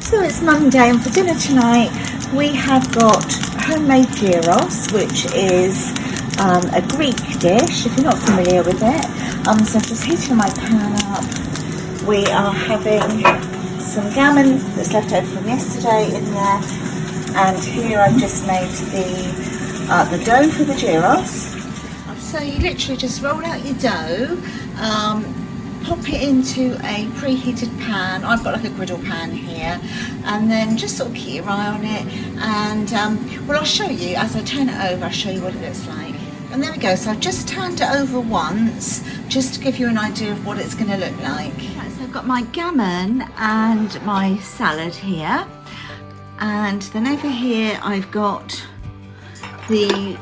So it's Monday, and for dinner tonight we have got homemade gyros, which is a Greek dish, if you're not familiar with it. So I've just heated my pan up. We are having some gammon that's left over from yesterday in there, and here I've just made the dough for the gyros. So you literally just roll out your dough, pop it into a preheated pan. I've got like a griddle pan here, and then just sort of keep your eye on it, and well, I'll show you as I turn it over. I'll show you what it looks like. And there we go. So I've just turned it over once just to give you an idea of what it's going to look like. Right, so I've got my gammon and my salad here, and then over here I've got the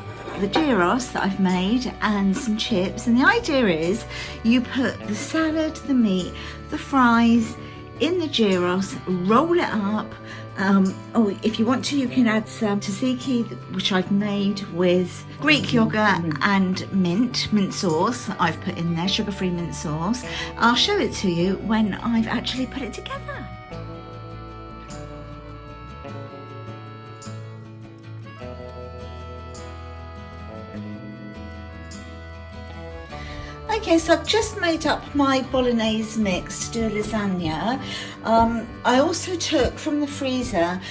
gyros that I've made and some chips. And the idea is you put the salad, the meat, the fries in the gyros, roll it up. Oh, if you want to, you can add some tzatziki, which I've made with Greek yogurt and mint sauce that I've put in there, sugar-free mint sauce. I'll show it to you when I've actually put it together. Okay, so I've just made up my bolognese mix to do a lasagna. I also took from the freezer,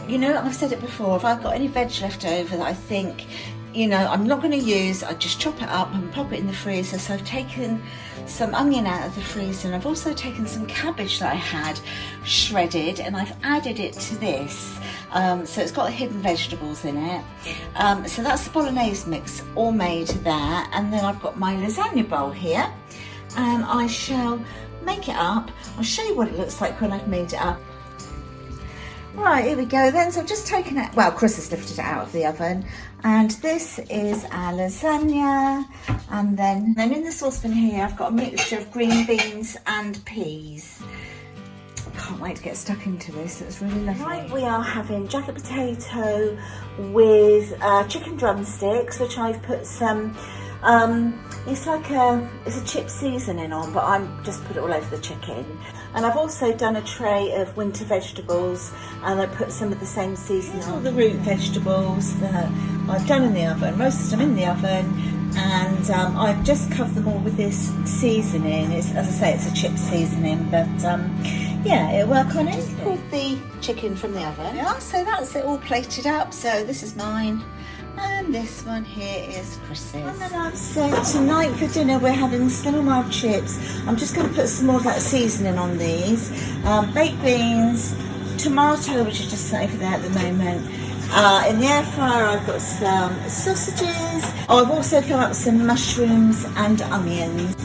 you know, I've said it before, if I've got any veg left over that I think, you know, I'm not going to use, I just chop it up and pop it in the freezer. So I've taken some onion out of the freezer, and I've also taken some cabbage that I had shredded, and I've added it to this. So it's got hidden vegetables in it. So that's the bolognese mix all made there. And then I've got my lasagna bowl here, and I shall make it up. I'll show you what it looks like when I've made it up. Right, here we go then. So I've just taken it, well, Chris has lifted it out of the oven, and this is our lasagna. And then in the saucepan here I've got a mixture of green beans and peas. Can't wait to get stuck into this. It's really lovely. Right, we are having jacket potato with chicken drumsticks, which I've put some it's a chip seasoning on, but I'm just put it all over the chicken. And I've also done a tray of winter vegetables, and I put some of the same seasoning on. All the root vegetables that I've done in the oven, roasted them in the oven, and I've just covered them all with this seasoning. It's, as I say, it's a chip seasoning, but yeah, it'll work on it. Just pulled the chicken from the oven. Yeah, so that's it all plated up. So this is mine, and this one here is Chris's. And then so tonight for dinner we're having Slim and Wild chips. I'm just going to put some more of that seasoning on these. Baked beans, tomato, which is just over there at the moment. In the air fryer I've got some sausages. Oh, I've also filled up some mushrooms and onions.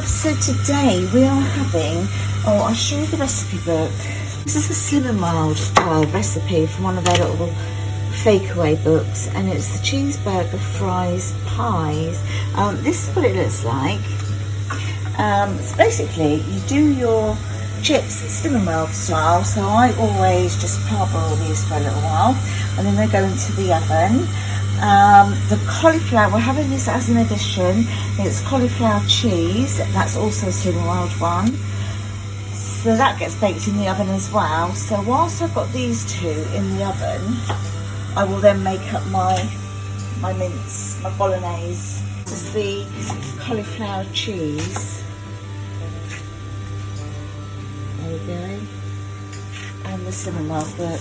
So today we are having, oh, I'll show you the recipe book. This is a Slim and Wild recipe from one of their little fakeaway books, and it's the cheeseburger, fries, pies. This is what it looks like. So basically you do your chips Slim and Wild style, so I always just parboil these for a little while, and then they go into the oven. The cauliflower, we're having this as an addition. It's cauliflower cheese, that's also a Slim and Wild one. So that gets baked in the oven as well. So whilst I've got these two in the oven, I will then make up my mince, my bolognese. This is the cauliflower cheese. There we go. And the Slim and Wild book.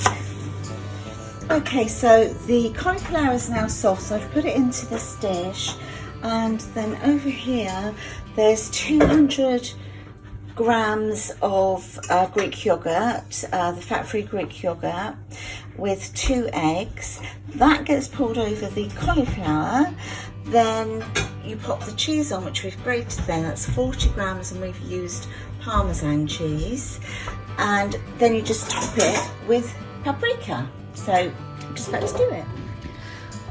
Okay, so the cauliflower is now soft, so I've put it into this dish, and then over here there's 200 grams of Greek yogurt, the fat-free Greek yogurt, with 2 eggs. That gets poured over the cauliflower. Then you pop the cheese on, which we've grated then, that's 40 grams, and we've used Parmesan cheese. And then you just top it with paprika. So I'm just about to do it.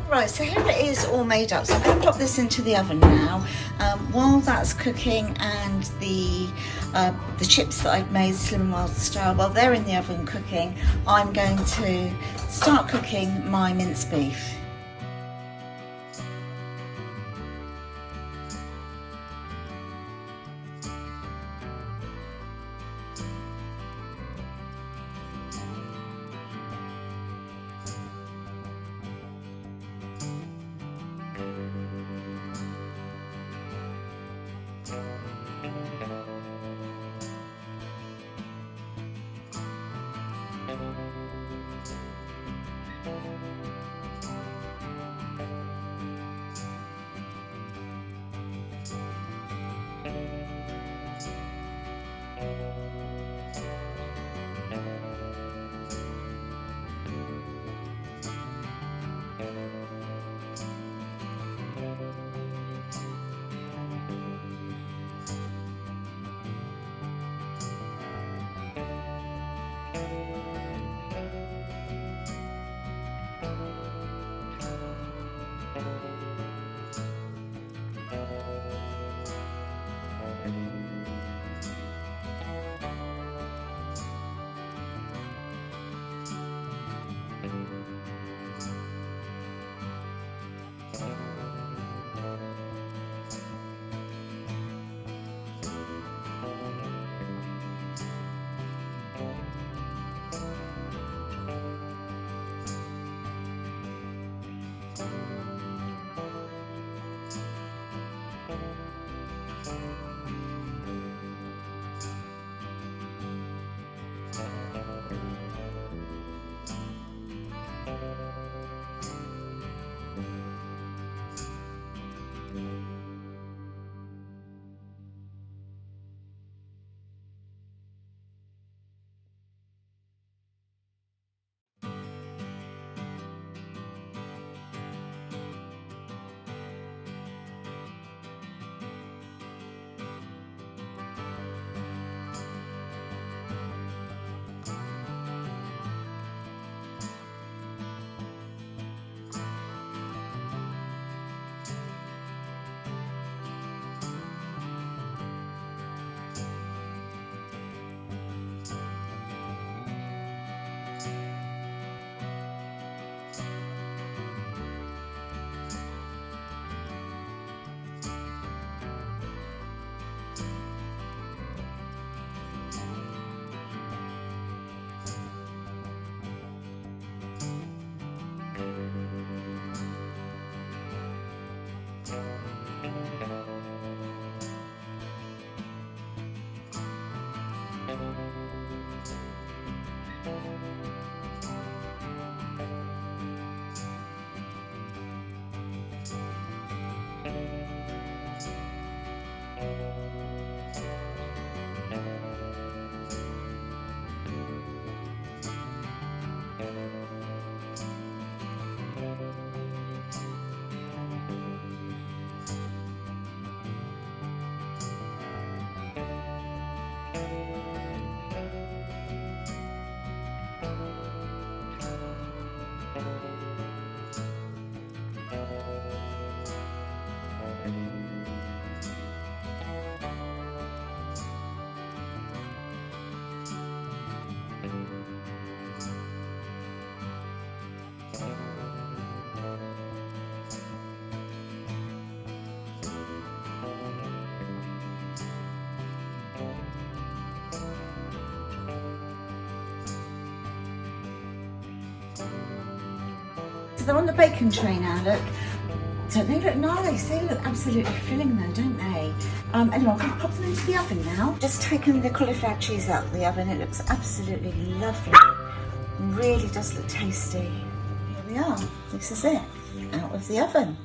Right, so here it is all made up. So I'm going to pop this into the oven now. While that's cooking and the chips that I've made Slim and Wild style, while they're in the oven cooking, I'm going to start cooking my minced beef. They're on the bacon tray now, look. Don't they look nice? They look absolutely filling though, don't they? Anyway, I'm going to pop them into the oven now. Just taken the cauliflower cheese out of the oven. It looks absolutely lovely. Really does look tasty. Here we are. This is it. Out of the oven.